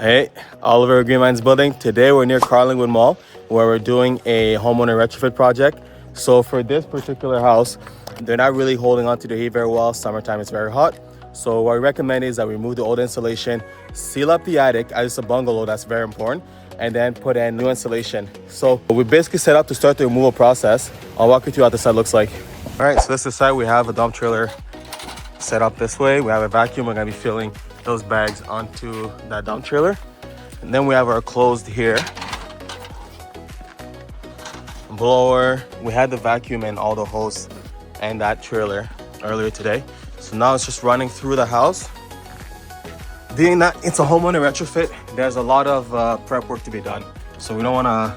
Hey, Oliver Green Minds Building. Today we're near Carlingwood Mall where we're doing a homeowner retrofit project. So for this particular house, they're not really holding on to the heat very well. Summertime is very hot. So what I recommend is that we remove the old insulation, seal up the attic as it's a bungalow, that's very important, and then put in new insulation. So we basically set up to start the removal process. I'll walk you through what the site looks like. All right, so this is the site. We have a dump trailer set up this way. We have a vacuum. We're gonna be filling those bags onto that dump trailer. And then we have our closed here. Blower. We had the vacuum and all the hose and that trailer earlier today. So now it's just running through the house. Being that it's a homeowner retrofit, there's a lot of prep work to be done. So we don't wanna,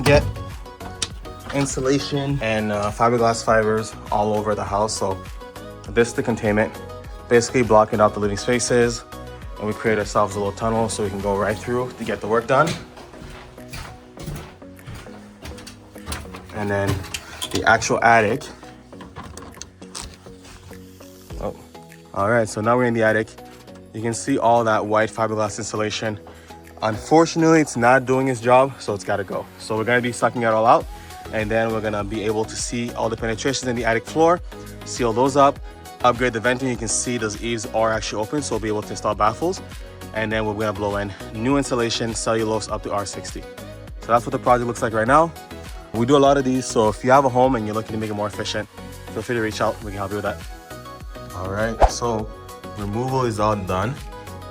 get insulation and fiberglass fibers all over the house. So this is the containment, basically blocking out the living spaces, and we create ourselves a little tunnel so we can go right through to get the work done. And then the actual attic. Oh, all right, so now we're in the attic. You can see all that white fiberglass insulation. Unfortunately, it's not doing its job, so it's gotta go. So we're gonna be sucking it all out, and then we're gonna be able to see all the penetrations in the attic floor, seal those up, upgrade the venting. You can see those eaves are actually open, so we'll be able to install baffles. And then we're gonna blow in new insulation, cellulose up to R60. So that's what the project looks like right now. We do a lot of these, so if you have a home and you're looking to make it more efficient, feel free to reach out. We can help you with that. All right, so removal is all done.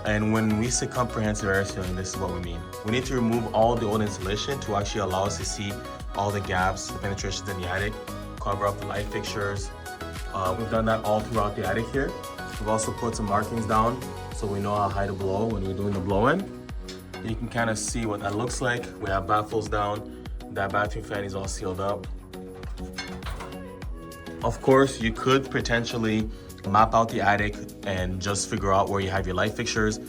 And when we say comprehensive air sealing, this is what we mean. We need to remove all the old insulation to actually allow us to see all the gaps, the penetrations in the attic, cover up the light fixtures. We've done that all throughout the attic here. We've also put some markings down so we know how high to blow when we're doing the blow-in. You can kind of see what that looks like. We have baffles down. That bathroom fan is all sealed up. Of course, you could potentially map out the attic and just figure out where you have your light fixtures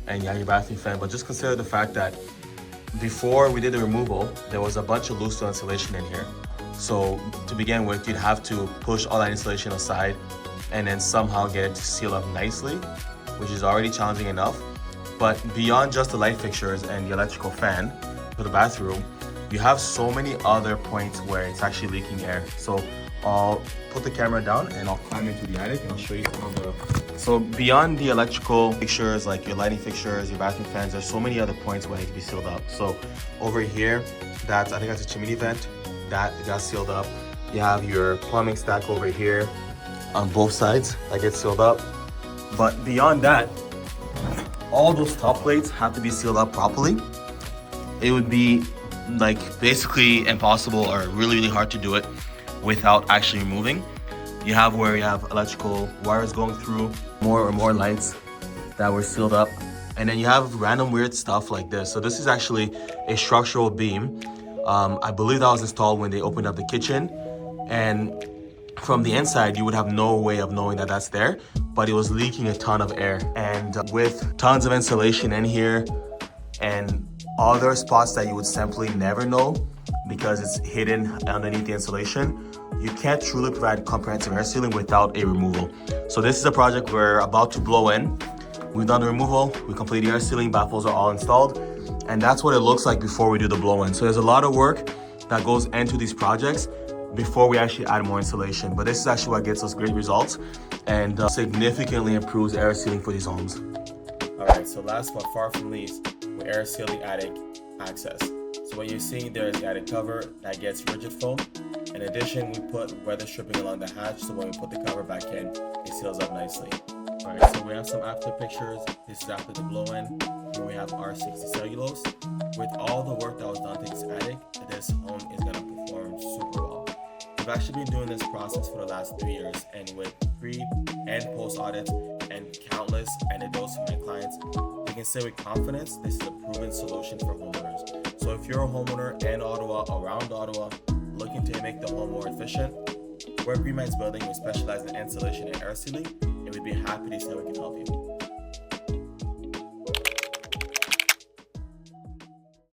and you have your bathroom fan, but just consider the fact that before we did the removal, there was a bunch of loose insulation in here. So to begin with, you'd have to push all that insulation aside and then somehow get it to seal up nicely, which is already challenging enough. But beyond just the light fixtures and the electrical fan for the bathroom, you have so many other points where it's actually leaking air. So I'll put the camera down and I'll climb into the attic and I'll show you some of the... So beyond the electrical fixtures, like your lighting fixtures, your bathroom fans, there's so many other points where it can be sealed up. So over here, I think that's a chimney vent that got sealed up. You have your plumbing stack over here on both sides that gets sealed up. But beyond that, all those top plates have to be sealed up properly. It would be like basically impossible or really hard to do it without actually removing. You have where you have electrical wires going through, more lights that were sealed up, and then you have random weird stuff like this. So this is actually a structural beam. I believe that was installed when they opened up the kitchen, and from the inside you would have no way of knowing that that's there, but it was leaking a ton of air. And with tons of insulation in here and other spots that you would simply never know because it's hidden underneath the insulation, you can't truly provide comprehensive air sealing without a removal. So this is a project we're about to blow in. We've done the removal, we completed the air sealing, baffles are all installed, and that's what it looks like before we do the blow-in. So there's a lot of work that goes into these projects before we actually add more insulation. But this is actually what gets us great results and significantly improves air sealing for these homes. All right, so last but far from least, we air seal the attic access. So what you're seeing there is the attic cover that gets rigid foam. In addition, we put weather stripping along the hatch, so when we put the cover back in, it seals up nicely. Alright, so we have some after pictures. This is after the blow-in. Here we have R60 cellulose. With all the work that was done to this attic, this home is going to perform super well. We've actually been doing this process for the last 3 years, and with pre and post audits and countless anecdotes from my clients, we can say with confidence this is a proven solution for homeowners. So if you're a homeowner in Ottawa, around Ottawa, looking to make the home more efficient, we're Green Minds Building. We specialize in insulation and air sealing, and we'd be happy to say we can help you.